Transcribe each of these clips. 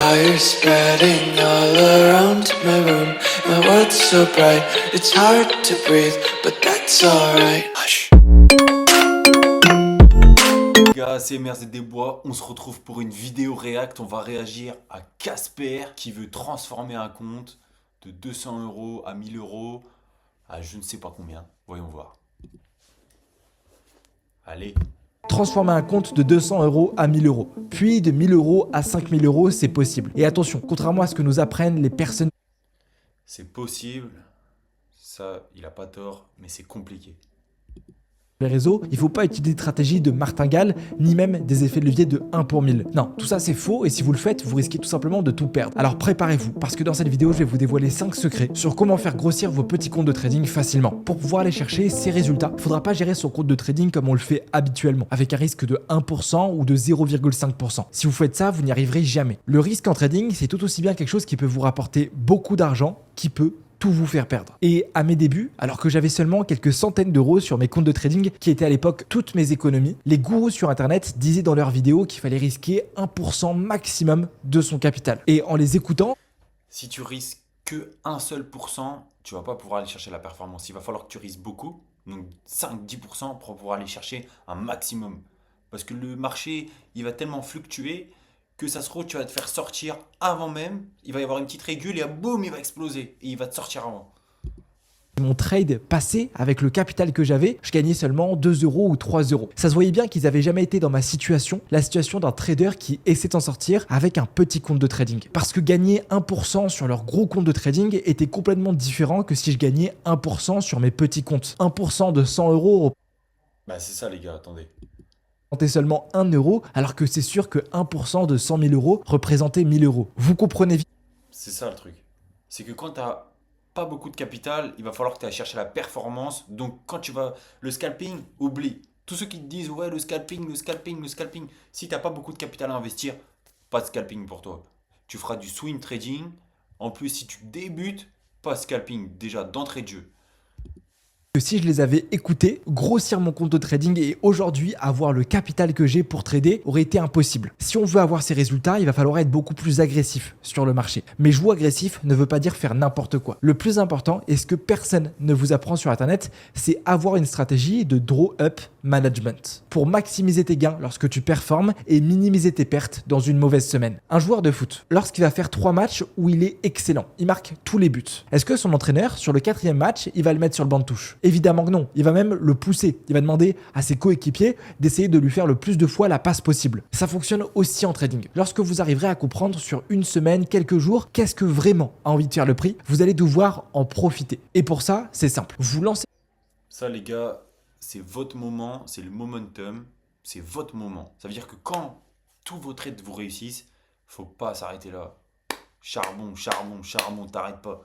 Fire spreading all around my room. My world's so bright, it's hard to breathe, but that's alright. Hush. Les gars, c'est MRZ des Bois, on se retrouve pour une vidéo react. On va réagir à Casper qui veut transformer un compte de 200 € à 1000 € à je ne sais pas combien. Voyons voir. Allez. Transformer un compte de 200 € à 1000 €, puis de 1000 € à 5000 €, c'est possible. Et attention, contrairement à ce que nous apprennent les personnes C'est possible, ça il a pas tort, mais c'est compliqué. sur les réseaux, il ne faut pas utiliser de stratégie de martingale, ni même des effets de levier de 1 pour 1000. Non, tout ça c'est faux et si vous le faites, vous risquez tout simplement de tout perdre. Alors préparez-vous, parce que dans cette vidéo, je vais vous dévoiler 5 secrets sur comment faire grossir vos petits comptes de trading facilement. Pour pouvoir aller chercher ces résultats, il ne faudra pas gérer son compte de trading comme on le fait habituellement, avec un risque de 1% ou de 0,5%. Si vous faites ça, vous n'y arriverez jamais. Le risque en trading, c'est tout aussi bien quelque chose qui peut vous rapporter beaucoup d'argent, qui peut tout vous faire perdre. Et à mes débuts, alors que j'avais seulement quelques centaines d'euros sur mes comptes de trading, qui étaient à l'époque toutes mes économies, les gourous sur internet disaient dans leurs vidéos qu'il fallait risquer 1% maximum de son capital. Et en les écoutant, Si tu risques que un seul pourcent, tu vas pas pouvoir aller chercher la performance. Il va falloir que tu risques beaucoup, donc 5-10% pour pouvoir aller chercher un maximum. Parce que le marché, il va tellement fluctuer que ça se trouve, tu vas te faire sortir avant même. Il va y avoir une petite régule et boum, il va exploser. Et il va te sortir avant. mon trade passé, avec le capital que j'avais, je gagnais seulement 2 € ou 3 €. Ça se voyait bien qu'ils n'avaient jamais été dans ma situation, la situation d'un trader qui essaie de s'en sortir avec un petit compte de trading. Parce que gagner 1% sur leur gros compte de trading était complètement différent que si je gagnais 1% sur mes petits comptes. 1% de 100 € Bah c'est ça les gars, attendez. représentait seulement 1 €, alors que c'est sûr que 1% de 100 000 € représentait 1000 €. Vous comprenez vite C'est ça le truc. C'est que quand tu n'as pas beaucoup de capital, il va falloir que tu ailles chercher la performance. Donc quand tu vas... Le scalping, oublie. Tous ceux qui te disent ouais le scalping, le scalping, le scalping. Si tu n'as pas beaucoup de capital à investir, pas de scalping pour toi. Tu feras du swing trading. En plus si tu débutes, pas de scalping déjà d'entrée de jeu. que si je les avais écoutés, grossir mon compte de trading et aujourd'hui avoir le capital que j'ai pour trader aurait été impossible. Si on veut avoir ces résultats, il va falloir être beaucoup plus agressif sur le marché. Mais jouer agressif ne veut pas dire faire n'importe quoi. Le plus important, et ce que personne ne vous apprend sur internet, c'est avoir une stratégie de draw up management pour maximiser tes gains lorsque tu performes et minimiser tes pertes dans une mauvaise semaine. Un joueur de foot, lorsqu'il va faire 3 matchs où il est excellent, il marque tous les buts, est-ce que son entraîneur, sur le 4e match, il va le mettre sur le banc de touche? Évidemment que non, il va même le pousser. Il va demander à ses coéquipiers d'essayer de lui faire le plus de fois la passe possible. Ça fonctionne aussi en trading. Lorsque vous arriverez à comprendre sur une semaine, quelques jours, qu'est-ce que vraiment a envie de faire le prix, vous allez devoir en profiter. Et pour ça, c'est simple. Vous lancez Ça les gars, c'est votre moment, c'est le momentum, c'est votre moment. Ça veut dire que quand tous vos trades vous réussissent, faut pas s'arrêter là. Charbon, charbon, charbon, t'arrêtes pas.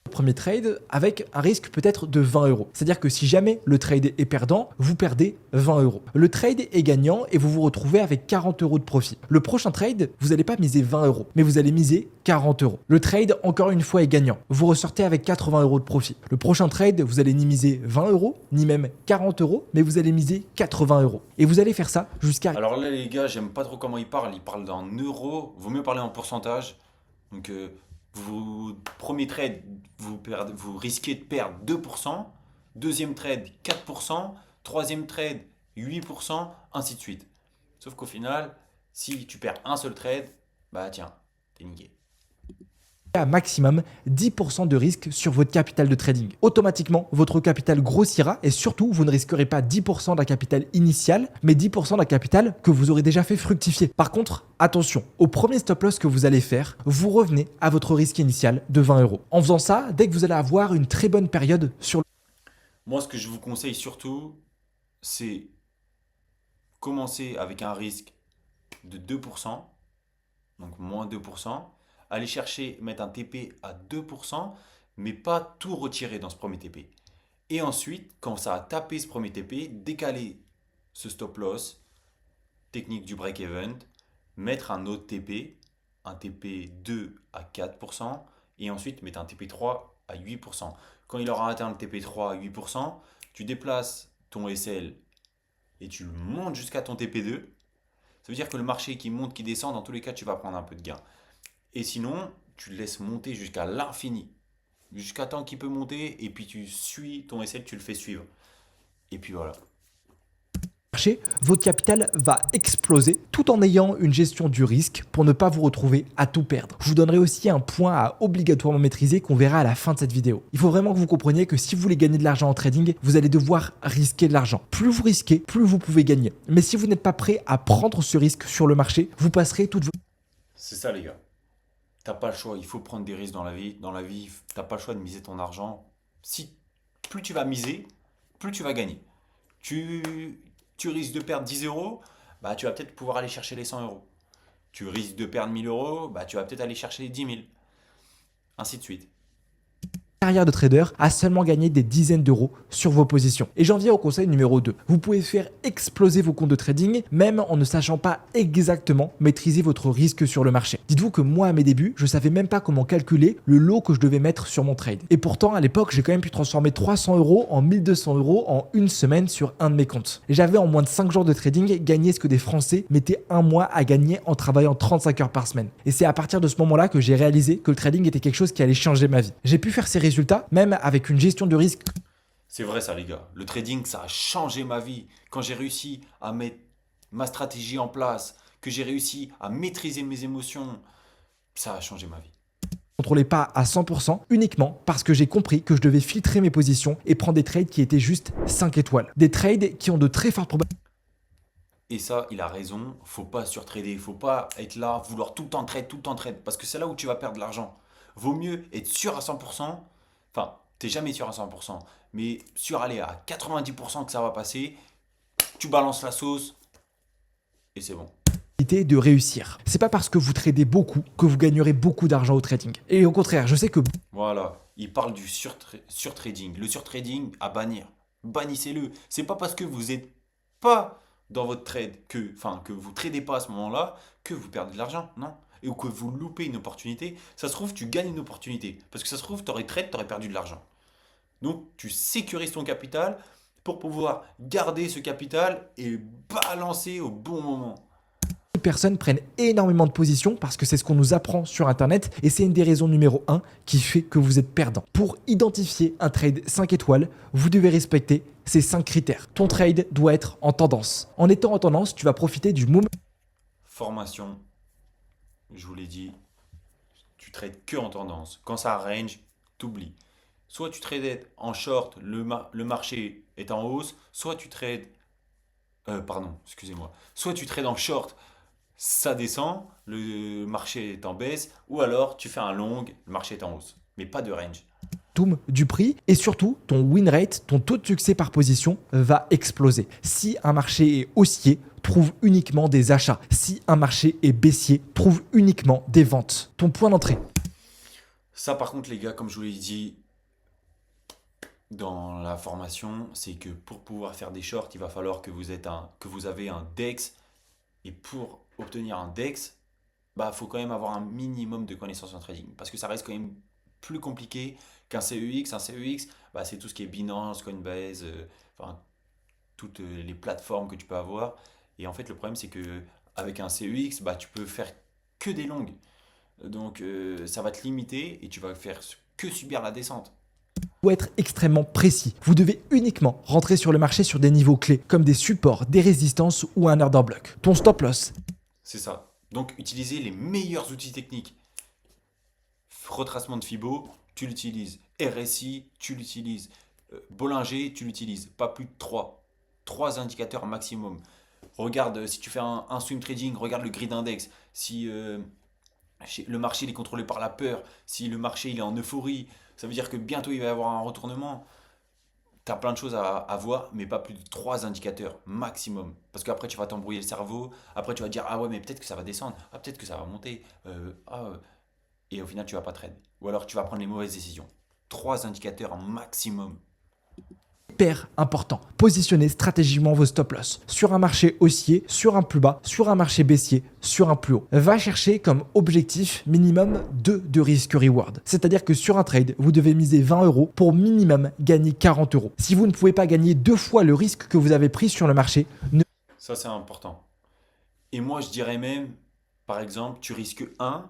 premier trade avec un risque peut-être de 20 €. C'est-à-dire que si jamais le trade est perdant, vous perdez 20 €. Le trade est gagnant et vous vous retrouvez avec 40 € de profit. Le prochain trade, vous n'allez pas miser 20 €, mais vous allez miser 40 €. Le trade, encore une fois, est gagnant. Vous ressortez avec 80 € de profit. Le prochain trade, vous allez ni miser 20 €, ni même 40 €, mais vous allez miser 80 €. Et vous allez faire ça jusqu'à... Alors là les gars, j'aime pas trop comment il parle d'un euro, vaut mieux parler en pourcentage. Donc premier trade, vous risquez de perdre 2%, deuxième trade 4%, troisième trade 8%, ainsi de suite. Sauf qu'au final, si tu perds un seul trade, bah tiens, t'es niqué. à maximum 10% de risque sur votre capital de trading. Automatiquement, votre capital grossira et surtout, vous ne risquerez pas 10% d'un capital initial, mais 10% d'un capital que vous aurez déjà fait fructifier. Par contre, attention, au premier stop loss que vous allez faire, vous revenez à votre risque initial de 20 €. En faisant ça, dès que vous allez avoir une très bonne période sur Moi, ce que je vous conseille surtout, c'est commencer avec un risque de 2%, donc moins 2%, aller chercher, mettre un TP à 2%, mais pas tout retirer dans ce premier TP. Et ensuite, quand ça a tapé ce premier TP, décaler ce stop loss, technique du break-even, mettre un autre TP, un TP 2 à 4%, et ensuite mettre un TP 3 à 8%. Quand il aura atteint le TP 3 à 8%, tu déplaces ton SL et tu le montes jusqu'à ton TP2. Ça veut dire que le marché qui monte, qui descend, dans tous les cas, tu vas prendre un peu de gain. Et sinon, tu le laisses monter jusqu'à l'infini. Jusqu'à temps qu'il peut monter, et puis tu suis ton SL, tu le fais suivre. Et puis voilà. Marché, votre capital va exploser tout en ayant une gestion du risque pour ne pas vous retrouver à tout perdre. Je vous donnerai aussi un point à obligatoirement maîtriser qu'on verra à la fin de cette vidéo. Il faut vraiment que vous compreniez que si vous voulez gagner de l'argent en trading, vous allez devoir risquer de l'argent. Plus vous risquez, plus vous pouvez gagner. Mais si vous n'êtes pas prêt à prendre ce risque sur le marché, vous passerez toute votre... C'est ça, les gars. T'as pas le choix, il faut prendre des risques dans la vie. Dans la vie, t'as pas le choix de miser ton argent. Si plus tu vas miser, plus tu vas gagner. Tu risques de perdre 10 euros, bah, tu vas peut-être pouvoir aller chercher les 100 euros. Tu risques de perdre 1000 euros, bah, tu vas peut-être aller chercher les 10 000. Ainsi de suite. carrière de trader à seulement gagner des dizaines d'euros sur vos positions. Et j'en viens au conseil numéro 2. Vous pouvez faire exploser vos comptes de trading même en ne sachant pas exactement maîtriser votre risque sur le marché. Dites-vous que moi à mes débuts, je savais même pas comment calculer le lot que je devais mettre sur mon trade. Et pourtant à l'époque, j'ai quand même pu transformer 300 euros en 1200 euros en une semaine sur un de mes comptes. Et j'avais en moins de 5 jours de trading gagné ce que des Français mettaient un mois à gagner en travaillant 35 heures par semaine. Et c'est à partir de ce moment-là que j'ai réalisé que le trading était quelque chose qui allait changer ma vie. J'ai pu faire ces résultats même avec une gestion de risque. C'est vrai ça, les gars. Le trading, ça a changé ma vie. Quand j'ai réussi à mettre ma stratégie en place, que j'ai réussi à maîtriser mes émotions, ça a changé ma vie. Contrôlais pas à 100% uniquement parce que j'ai compris que je devais filtrer mes positions et prendre des trades qui étaient juste 5 étoiles. Des trades qui ont de très fortes probabilités. Et ça, il a raison. Faut pas surtrader. Faut pas être là, vouloir tout le temps trade. Parce que c'est là où tu vas perdre de l'argent. Vaut mieux être sûr à 100%. Enfin, t'es jamais sûr à 100%. Mais sûr, aller à 90% que ça va passer. Tu balances la sauce. Et c'est bon. De réussir. C'est pas parce que vous tradez beaucoup que vous gagnerez beaucoup d'argent au trading. Et au contraire, je sais que... Voilà. Il parle du surtrading. Le surtrading à bannir. Bannissez-le. C'est pas parce que vous n'êtes pas dans votre trade que vous tradez pas à ce moment-là que vous perdez de l'argent. Non. Et ou que vous loupez une opportunité. Ça se trouve, tu gagnes une opportunité. Parce que ça se trouve, tu aurais trade, tu aurais perdu de l'argent. Donc, tu sécurises ton capital pour pouvoir garder ce capital et balancer au bon moment. Personnes prennent énormément de positions parce que c'est ce qu'on nous apprend sur internet et c'est une des raisons numéro 1 qui fait que vous êtes perdant. Pour identifier un trade 5 étoiles, vous devez respecter ces 5 critères. Ton trade doit être en tendance. En étant en tendance, tu vas profiter du moment. Formation, je vous l'ai dit, tu trades que en tendance. Quand ça range, t'oublies. Soit tu trades en short, le marché est en hausse, soit tu trades soit tu trades en short, ça descend, le marché est en baisse, ou alors tu fais un long, le marché est en hausse, mais pas de range. Du prix et surtout ton win rate, ton taux de succès par position va exploser. Si un marché est haussier, trouve uniquement des achats. Si un marché est baissier, trouve uniquement des ventes. Ton point d'entrée. Ça par contre les gars, comme je vous l'ai dit dans la formation, c'est que pour pouvoir faire des shorts, il va falloir que vous avez un DEX. Et pour obtenir un DEX, bah, faut quand même avoir un minimum de connaissances en trading. Parce que ça reste quand même plus compliqué qu'un CEX. Un CEX, bah, c'est tout ce qui est Binance, Coinbase, toutes les plateformes que tu peux avoir. Et en fait, le problème, c'est que avec un CEX, bah, tu peux faire que des longues. Donc, ça va te limiter et tu vas faire que subir la descente. Faut être extrêmement précis. Vous devez uniquement rentrer sur le marché sur des niveaux clés, comme des supports, des résistances ou un order block. Ton stop loss. C'est ça. Donc, utilisez les meilleurs outils techniques. Retracement de Fibo, tu l'utilises. RSI, tu l'utilises. Bollinger, tu l'utilises. Pas plus de 3. 3 indicateurs maximum. Regarde, si tu fais un swing trading, regarde le grid index. Si le marché il est contrôlé par la peur, si le marché il est en euphorie, ça veut dire que bientôt il va y avoir un retournement. Tu as plein de choses à voir, mais pas plus de 3 indicateurs maximum. Parce qu'après, tu vas t'embrouiller le cerveau. Après, tu vas dire, ah ouais, mais peut-être que ça va descendre. Ah, peut-être que ça va monter. Et au final, tu vas pas trade. Ou alors, tu vas prendre les mauvaises décisions. 3 indicateurs maximum. Hyper important. Positionnez stratégiquement vos stop loss sur un marché haussier, sur un plus bas, sur un marché baissier, sur un plus haut. Va chercher comme objectif minimum 2 de risk reward. C'est-à-dire que sur un trade, vous devez miser 20 euros pour minimum gagner 40 euros. Si vous ne pouvez pas gagner 2 fois le risque que vous avez pris sur le marché, Ça, c'est important. Et moi, je dirais même, par exemple, tu risques un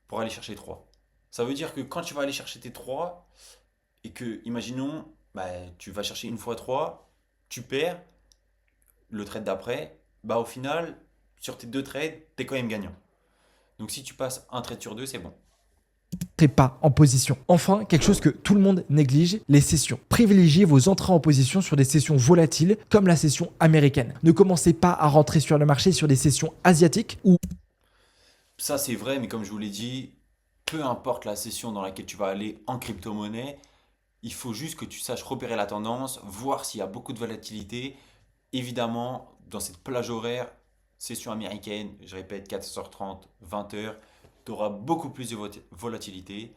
pour aller chercher 3. Ça veut dire que quand tu vas aller chercher tes 3 et que, imaginons, bah, tu vas chercher une fois 3, tu perds le trade d'après, bah au final, sur tes deux trades, tu es quand même gagnant. Donc si tu passes un trade sur deux, c'est bon. Pas en position. Enfin, quelque chose que tout le monde néglige, les sessions. Privilégiez vos entrées en position sur des sessions volatiles comme la session américaine. Ne commencez pas à rentrer sur le marché sur des sessions asiatiques ou Ça, c'est vrai, mais comme je vous l'ai dit, peu importe la session dans laquelle tu vas aller en crypto-monnaie, il faut juste que tu saches repérer la tendance, voir s'il y a beaucoup de volatilité. Évidemment, dans cette plage horaire, session américaine, je répète, 14h30, 20h, tu auras beaucoup plus de volatilité.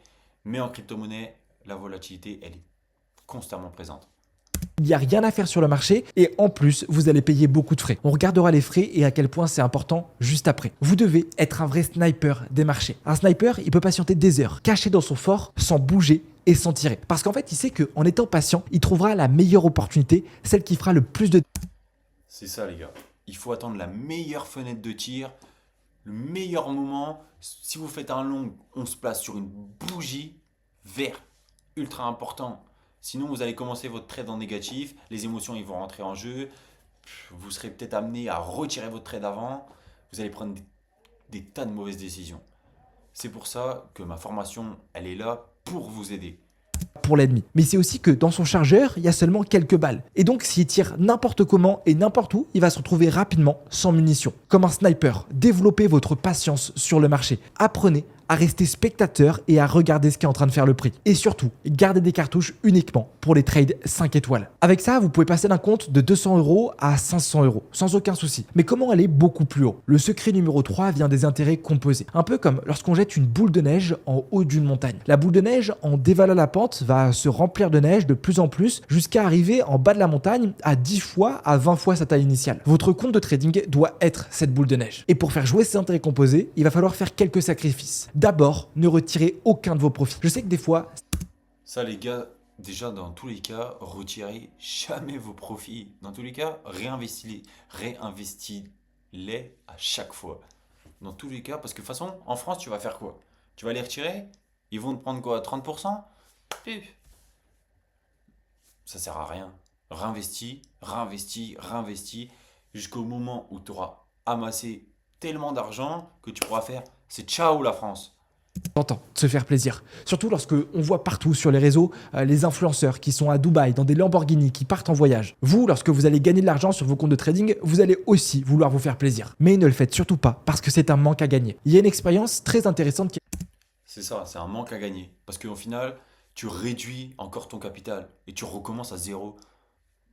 Mais en crypto-monnaie, la volatilité, elle est constamment présente. il n'y a rien à faire sur le marché et en plus, vous allez payer beaucoup de frais. On regardera les frais et à quel point c'est important juste après. Vous devez être un vrai sniper des marchés. Un sniper, il peut patienter des heures, caché dans son fort, sans bouger et sans tirer. Parce qu'en fait, il sait qu'en étant patient, il trouvera la meilleure opportunité, celle qui fera le plus de... C'est ça, les gars. Il faut attendre la meilleure fenêtre de tir, le meilleur moment. Si vous faites un long, on se place sur une bougie vert, ultra important. Sinon, vous allez commencer votre trade en négatif, les émotions ils vont rentrer en jeu, vous serez peut-être amené à retirer votre trade avant, vous allez prendre des tas de mauvaises décisions. C'est pour ça que ma formation, elle est là pour vous aider. pour l'ennemi. Mais c'est aussi que dans son chargeur, il y a seulement quelques balles. Et donc s'il tire n'importe comment et n'importe où, il va se retrouver rapidement sans munitions. Comme un sniper, développez votre patience sur le marché. Apprenez à rester spectateur et à regarder ce qui est en train de faire le prix. Et surtout, gardez des cartouches uniquement pour les trades 5 étoiles. Avec ça, vous pouvez passer d'un compte de 200 € à 500 € sans aucun souci. Mais comment aller beaucoup plus haut? Le secret numéro 3 vient des intérêts composés. Un peu comme lorsqu'on jette une boule de neige en haut d'une montagne. La boule de neige, en dévalant la pente, va se remplir de neige de plus en plus jusqu'à arriver en bas de la montagne à 10 fois, à 20 fois sa taille initiale. Votre compte de trading doit être cette boule de neige. Et pour faire jouer ces intérêts composés, il va falloir faire quelques sacrifices. D'abord, ne retirez aucun de vos profits. Je sais que des fois, Ça, les gars, déjà, dans tous les cas, retirez jamais vos profits. Dans tous les cas, réinvestissez-les à chaque fois. Dans tous les cas, parce que de toute façon, en France, tu vas faire quoi? Tu vas les retirer? Ils vont te prendre quoi? 30%? Pif. Ça sert à rien. Réinvestis, réinvestis, réinvestis, jusqu'au moment où tu auras amassé tellement d'argent que tu pourras faire c'est ciao la France. tentant de se faire plaisir. Surtout lorsque on voit partout sur les réseaux les influenceurs qui sont à Dubaï dans des Lamborghini qui partent en voyage. Vous, lorsque vous allez gagner de l'argent sur vos comptes de trading, vous allez aussi vouloir vous faire plaisir. Mais ne le faites surtout pas parce que c'est un manque à gagner. Il y a une expérience très intéressante qui C'est ça, c'est un manque à gagner. Parce qu'au final, tu réduis encore ton capital et tu recommences à zéro.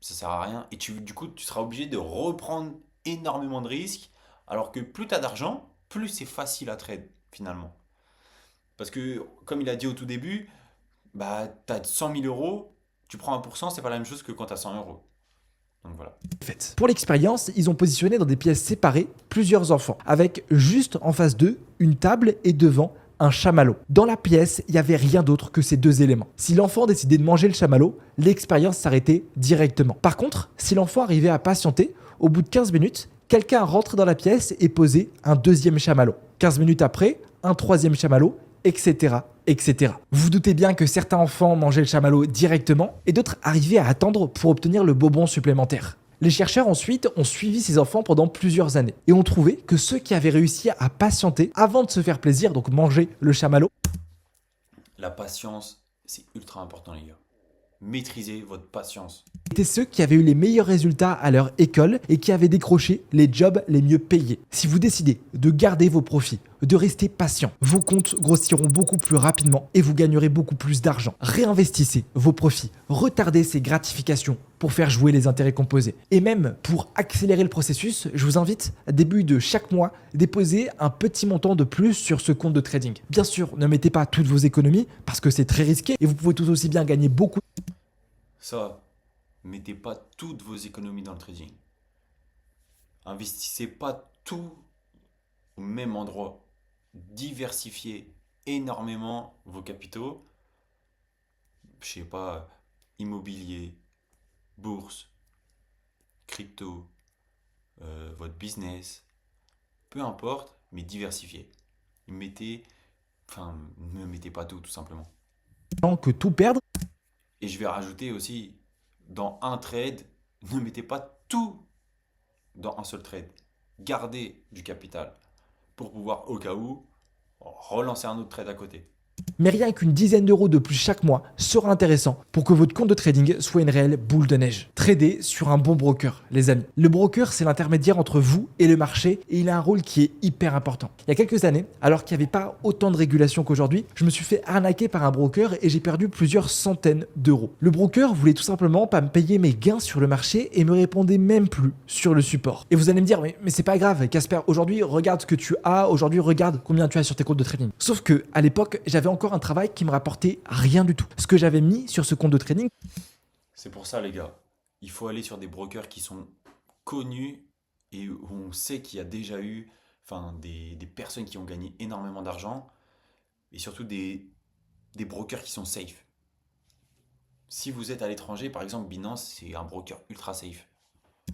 Ça sert à rien. Et du coup, tu seras obligé de reprendre énormément de risques. Alors que plus tu as d'argent, plus c'est facile à trade finalement. Parce que, comme il a dit au tout début, bah, tu as 100 000 euros, tu prends 1%, c'est pas la même chose que quand tu as 100 euros. Donc voilà. est faite. Pour l'expérience, ils ont positionné dans des pièces séparées plusieurs enfants, avec juste en face d'eux une table et devant un chamallow. Dans la pièce, il n'y avait rien d'autre que ces deux éléments. Si l'enfant décidait de manger le chamallow, l'expérience s'arrêtait directement. Par contre, si l'enfant arrivait à patienter, au bout de 15 minutes, quelqu'un rentrait dans la pièce et posait un deuxième chamallow. 15 minutes après, un troisième chamallow, etc., etc. Vous vous doutez bien que certains enfants mangeaient le chamallow directement et d'autres arrivaient à attendre pour obtenir le bonbon supplémentaire. Les chercheurs ensuite ont suivi ces enfants pendant plusieurs années et ont trouvé que ceux qui avaient réussi à patienter avant de se faire plaisir, donc manger le chamallow, La patience, c'est ultra important, les gars. Maîtrisez votre patience. étaient ceux qui avaient eu les meilleurs résultats à leur école et qui avaient décroché les jobs les mieux payés. Si vous décidez de garder vos profits, de rester patient, vos comptes grossiront beaucoup plus rapidement et vous gagnerez beaucoup plus d'argent. Réinvestissez vos profits, retardez ces gratifications pour faire jouer les intérêts composés. Et même pour accélérer le processus, je vous invite à début de chaque mois déposer un petit montant de plus sur ce compte de trading. Bien sûr, ne mettez pas toutes vos économies parce que c'est très risqué et vous pouvez tout aussi bien gagner beaucoup. Ça, mettez pas toutes vos économies dans le trading. Investissez pas tout au même endroit. Diversifiez énormément vos capitaux. Je sais pas, immobilier, bourse, crypto, votre business, peu importe, mais diversifiez. Mettez, enfin, ne mettez pas tout simplement. que tout perdre. Et je vais rajouter aussi, dans un trade, ne mettez pas tout dans un seul trade. Gardez du capital pour pouvoir, au cas où, relancer un autre trade à côté. Mais rien qu'une dizaine d'euros de plus chaque mois sera intéressant pour que votre compte de trading soit une réelle boule de neige. Trader sur un bon broker, les amis. Le broker, c'est l'intermédiaire entre vous et le marché et il a un rôle qui est hyper important. Il y a quelques années, alors qu'il n'y avait pas autant de régulation qu'aujourd'hui, je me suis fait arnaquer par un broker et j'ai perdu plusieurs centaines d'euros. Le broker voulait tout simplement pas me payer mes gains sur le marché et me répondait même plus sur le support. Et vous allez me dire, mais c'est pas grave, Casper, aujourd'hui, regarde ce que tu as, aujourd'hui, regarde combien tu as sur tes comptes de trading. Sauf que à l'époque, j'avais encore un travail qui me rapportait rien du tout. Ce que j'avais mis sur ce compte de trading. C'est pour ça, les gars, il faut aller sur des brokers qui sont connus et où on sait qu'il y a déjà eu des personnes qui ont gagné énormément d'argent et surtout des brokers qui sont safe. Si vous êtes à l'étranger, par exemple, Binance, c'est un broker ultra safe.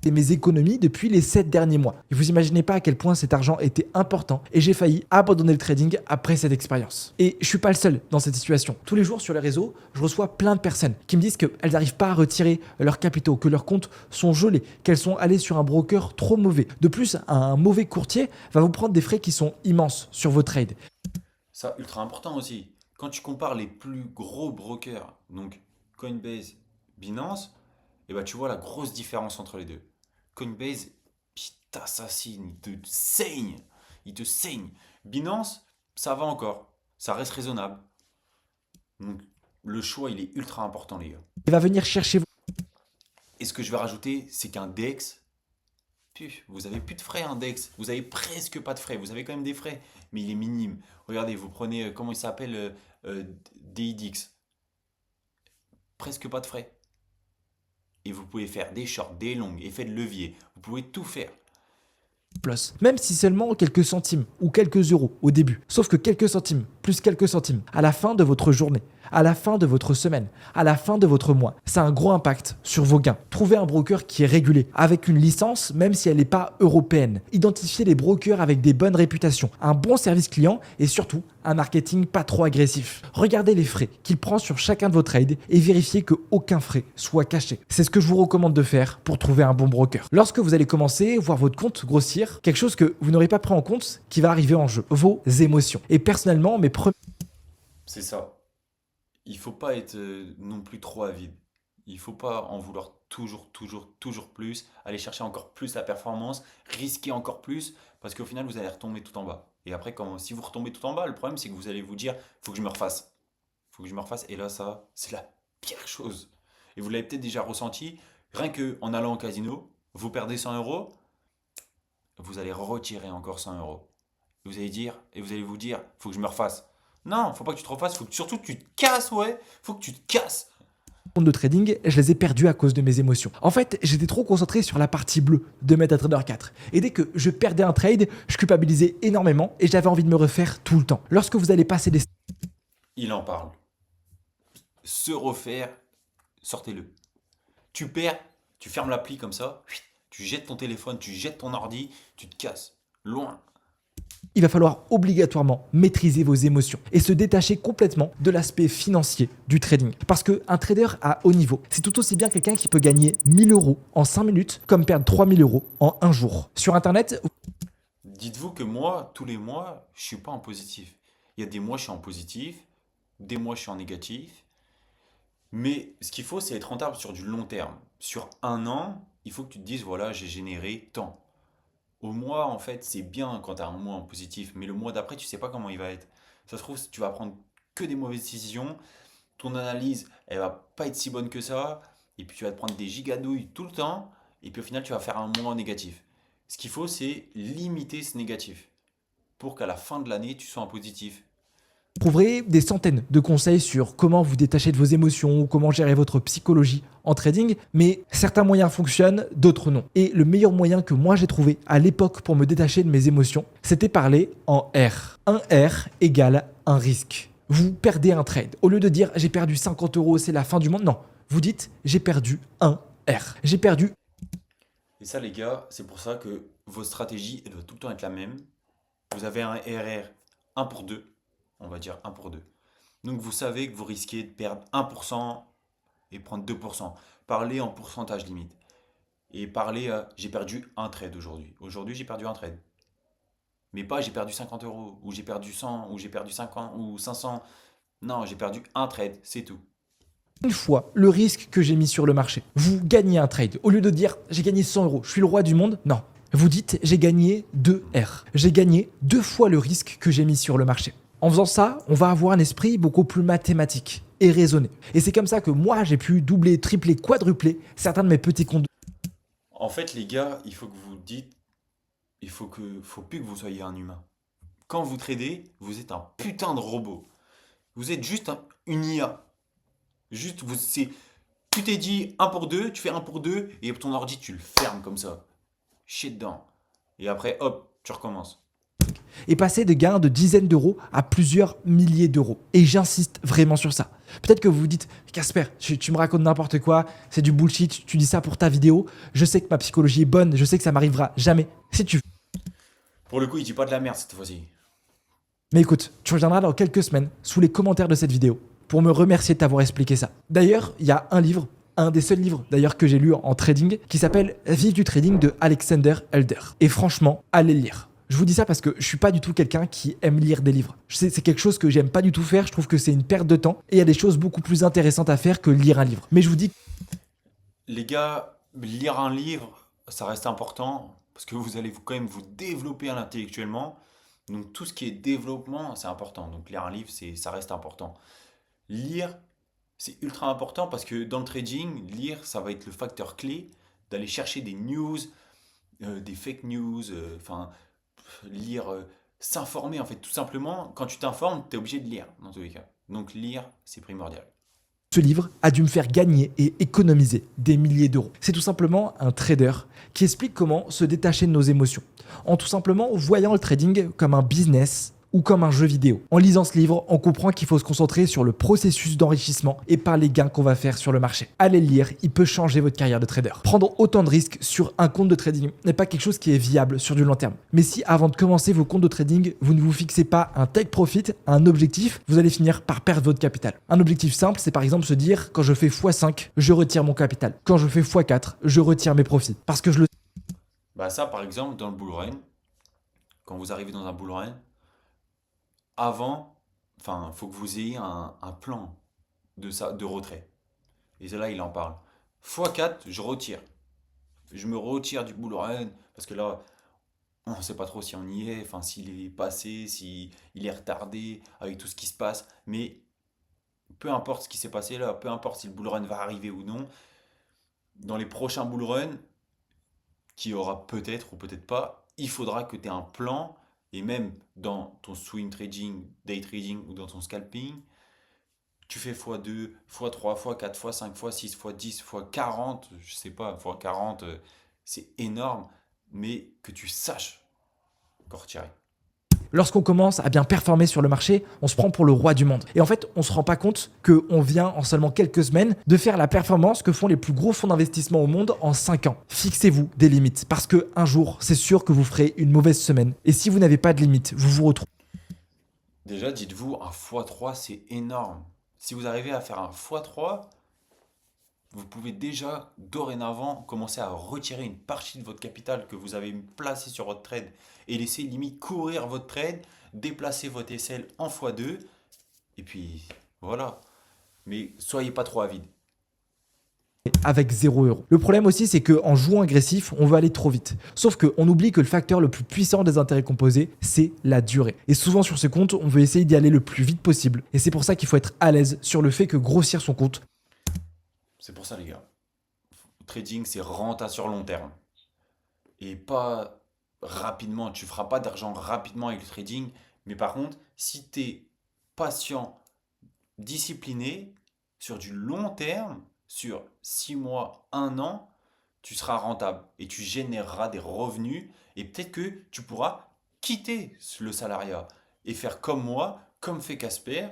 Et mes économies depuis les 7 derniers mois. Et vous imaginez pas à quel point cet argent était important et j'ai failli abandonner le trading après cette expérience. Et je suis pas le seul dans cette situation. Tous les jours sur les réseaux, je reçois plein de personnes qui me disent qu'elles n'arrivent pas à retirer leurs capitaux, que leurs comptes sont gelés, qu'elles sont allées sur un broker trop mauvais. De plus, un mauvais courtier va vous prendre des frais qui sont immenses sur vos trades. Ça, ultra important aussi. Quand tu compares les plus gros brokers, donc Coinbase, Binance, et bah tu vois la grosse différence entre les deux. Coinbase, il t'assassine, il te saigne. Il te saigne. Binance, ça va encore. Ça reste raisonnable. Donc le choix, il est ultra important, les gars. Il va venir chercher Et ce que je vais rajouter, c'est qu'un DEX, vous avez plus de frais, un DEX. Vous avez presque pas de frais. Vous avez quand même des frais, mais il est minime. Regardez, vous prenez, comment il s'appelle, DIDX. Presque pas de frais. Et vous pouvez faire des shorts, des longues, effets de levier. Vous pouvez tout faire. plus, même si seulement quelques centimes ou quelques euros au début. Sauf que quelques centimes plus quelques centimes à la fin de votre journée, à la fin de votre semaine, à la fin de votre mois, ça a un gros impact sur vos gains. Trouvez un broker qui est régulé, avec une licence même si elle n'est pas européenne. Identifiez les brokers avec des bonnes réputations, un bon service client et surtout un marketing pas trop agressif. Regardez les frais qu'il prend sur chacun de vos trades et vérifiez qu'aucun frais soit caché. C'est ce que je vous recommande de faire pour trouver un bon broker. Lorsque vous allez commencer, voir votre compte grossir, quelque chose que vous n'aurez pas pris en compte qui va arriver en jeu, vos émotions. Et personnellement, mes premiers... C'est ça. Il faut pas être non plus trop avide. Il faut pas en vouloir toujours plus, aller chercher encore plus la performance, risquer encore plus, parce qu'au final, vous allez retomber tout en bas. Et après, si vous retombez tout en bas, le problème, c'est que vous allez vous dire, faut que je me refasse. Faut que je me refasse. Et là, ça, c'est la pire chose. Et vous l'avez peut-être déjà ressenti, rien qu'en allant au casino, vous perdez 100 euros, vous allez retirer encore 100 euros. Et vous allez vous dire, faut que je me refasse. Non, faut pas que tu te refasses, faut que surtout que tu te casses, ouais. Faut que tu te casses. comptes de trading, je les ai perdus à cause de mes émotions. En fait, j'étais trop concentré sur la partie bleue de MetaTrader 4. Et dès que je perdais un trade, je culpabilisais énormément et j'avais envie de me refaire tout le temps. Lorsque vous allez passer des... Il en parle. Se refaire, sortez-le. Tu perds, tu fermes l'appli comme ça, tu jettes ton téléphone, tu jettes ton ordi, tu te casses. Loin. Il va falloir obligatoirement maîtriser vos émotions et se détacher complètement de l'aspect financier du trading. Parce qu'un trader à haut niveau, c'est tout aussi bien quelqu'un qui peut gagner 1000 euros en 5 minutes comme perdre 3000 euros en un jour. Sur Internet, dites-vous que moi, tous les mois, je suis pas en positif. Il y a des mois, je suis en positif, des mois, je suis en négatif. Mais ce qu'il faut, c'est être rentable sur du long terme. Sur un an, il faut que tu te dises, voilà, j'ai généré tant. Au mois, en fait, c'est bien quand tu as un mois en positif, mais le mois d'après, tu sais pas comment il va être. Ça se trouve, tu vas prendre que des mauvaises décisions, ton analyse, elle va pas être si bonne que ça, et puis tu vas te prendre des gigadouilles tout le temps, et puis au final, tu vas faire un mois négatif. Ce qu'il faut, c'est limiter ce négatif, pour qu'à la fin de l'année, tu sois en positif. vous trouverez des centaines de conseils sur comment vous détacher de vos émotions ou comment gérer votre psychologie en trading, mais certains moyens fonctionnent, d'autres non. Et le meilleur moyen que moi j'ai trouvé à l'époque pour me détacher de mes émotions, c'était parler en R. Un R égale un risque. Vous perdez un trade. Au lieu de dire j'ai perdu 50 euros, c'est la fin du monde, non. Vous dites j'ai perdu un R. J'ai perdu. Et ça, les gars, c'est pour ça que votre stratégie, elle doit tout le temps être la même. Vous avez un RR 1 pour 2, on va dire 1 pour 2. Donc vous savez que vous risquez de perdre 1% et prendre 2%. Parlez en pourcentage limite. Et parlez, j'ai perdu un trade aujourd'hui. Aujourd'hui, j'ai perdu un trade. Mais pas j'ai perdu 50 euros, ou j'ai perdu 100, ou j'ai perdu 50, ou 500. Non, j'ai perdu un trade, c'est tout. Une fois le risque que j'ai mis sur le marché, vous gagnez un trade. Au lieu de dire j'ai gagné 100 euros, je suis le roi du monde, non. Vous dites j'ai gagné 2 R. J'ai gagné 2 fois le risque que j'ai mis sur le marché. En faisant ça, on va avoir un esprit beaucoup plus mathématique et raisonné. Et c'est comme ça que moi j'ai pu doubler, tripler, quadrupler certains de mes petits comptes. En fait, les gars, il faut que vous dites, faut plus que vous soyez un humain. Quand vous tradez, vous êtes un putain de robot. Vous êtes juste une IA. Juste, tu t'es dit un pour 2, tu fais un pour 2 et ton ordi, tu le fermes comme ça. Chier dedans. Et après, hop, tu recommences. Et passer de gains de dizaines d'euros à plusieurs milliers d'euros. Et j'insiste vraiment sur ça. Peut-être que vous vous dites, Casper, tu me racontes n'importe quoi, c'est du bullshit, tu dis ça pour ta vidéo. Je sais que ma psychologie est bonne, je sais que ça m'arrivera jamais. Si tu veux. Pour le coup, il dit pas de la merde cette fois-ci. Mais écoute, tu reviendras dans quelques semaines sous les commentaires de cette vidéo pour me remercier de t'avoir expliqué ça. D'ailleurs, il y a un livre, un des seuls livres d'ailleurs que j'ai lu en trading, qui s'appelle Vive du trading de Alexander Elder. Et franchement, allez le lire. Je vous dis ça parce que je suis pas du tout quelqu'un qui aime lire des livres. C'est quelque chose que j'aime pas du tout faire, je trouve que c'est une perte de temps et il y a des choses beaucoup plus intéressantes à faire que lire un livre. Mais je vous dis, Les gars, lire un livre, ça reste important parce que vous allez quand même vous développer intellectuellement. Donc tout ce qui est développement, c'est important. Donc lire un livre, ça reste important. Lire, c'est ultra important parce que dans le trading, lire, ça va être le facteur clé d'aller chercher des news, des fake news, enfin, lire, s'informer en fait. Tout simplement, quand tu t'informes, tu es obligé de lire dans tous les cas. Donc lire, c'est primordial. ce livre a dû me faire gagner et économiser des milliers d'euros. C'est tout simplement un trader qui explique comment se détacher de nos émotions, en tout simplement voyant le trading comme un business ou comme un jeu vidéo. En lisant ce livre, on comprend qu'il faut se concentrer sur le processus d'enrichissement et pas les gains qu'on va faire sur le marché. Allez le lire, il peut changer votre carrière de trader. Prendre autant de risques sur un compte de trading n'est pas quelque chose qui est viable sur du long terme. Mais si avant de commencer vos comptes de trading, vous ne vous fixez pas un take profit, un objectif, vous allez finir par perdre votre capital. Un objectif simple, c'est par exemple se dire quand je fais x5, je retire mon capital. Quand je fais x4, je retire mes profits. Parce que je le Bah ça, par exemple, dans le bull run, quand vous arrivez dans un bull run, avant, enfin, faut que vous ayez un plan de retrait. Et là, il en parle. x4, je retire. Je me retire du bull run parce que là, on ne sait pas trop si on y est, enfin, s'il est passé, s'il est retardé avec tout ce qui se passe. Mais peu importe ce qui s'est passé là, peu importe si le bull run va arriver ou non, dans les prochains bull runs, qui aura peut-être ou peut-être pas, il faudra que tu aies un plan. Et même dans ton swing trading, day trading ou dans ton scalping, tu fais x2, x3, x4, x5, x6, x10, x40, je sais pas, x40, c'est énorme, mais que tu saches qu'en retirer. Lorsqu'on commence à bien performer sur le marché, on se prend pour le roi du monde. Et en fait, on ne se rend pas compte qu'on vient en seulement quelques semaines de faire la performance que font les plus gros fonds d'investissement au monde en 5 ans. Fixez-vous des limites parce qu'un jour, c'est sûr que vous ferez une mauvaise semaine. Et si vous n'avez pas de limites, vous vous retrouvez. Déjà, dites-vous, un x3, c'est énorme. Si vous arrivez à faire un x3, vous pouvez déjà, dorénavant, commencer à retirer une partie de votre capital que vous avez placé sur votre trade et laisser limite courir votre trade, déplacer votre SL en x2, et puis voilà. Mais soyez pas trop avide. Avec 0 €. Le problème aussi, c'est qu'en jouant agressif, on va aller trop vite. Sauf qu'on oublie que le facteur le plus puissant des intérêts composés, c'est la durée. Et souvent sur ce compte, on veut essayer d'y aller le plus vite possible. Et c'est pour ça qu'il faut être à l'aise sur le fait que grossir son compte, C'est pour ça, les gars. Trading, c'est renta sur long terme. Et pas rapidement. Tu feras pas d'argent rapidement avec le trading. Mais par contre, si tu es patient, discipliné, sur du long terme, sur 6 mois, 1 an, tu seras rentable et tu généreras des revenus. Et peut-être que tu pourras quitter le salariat et faire comme moi, comme fait Casper,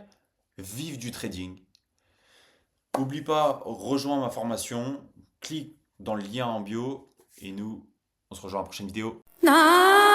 vivre du trading. N'oublie pas, rejoins ma formation, clique dans le lien en bio Et nous, on se rejoint à la prochaine vidéo. 나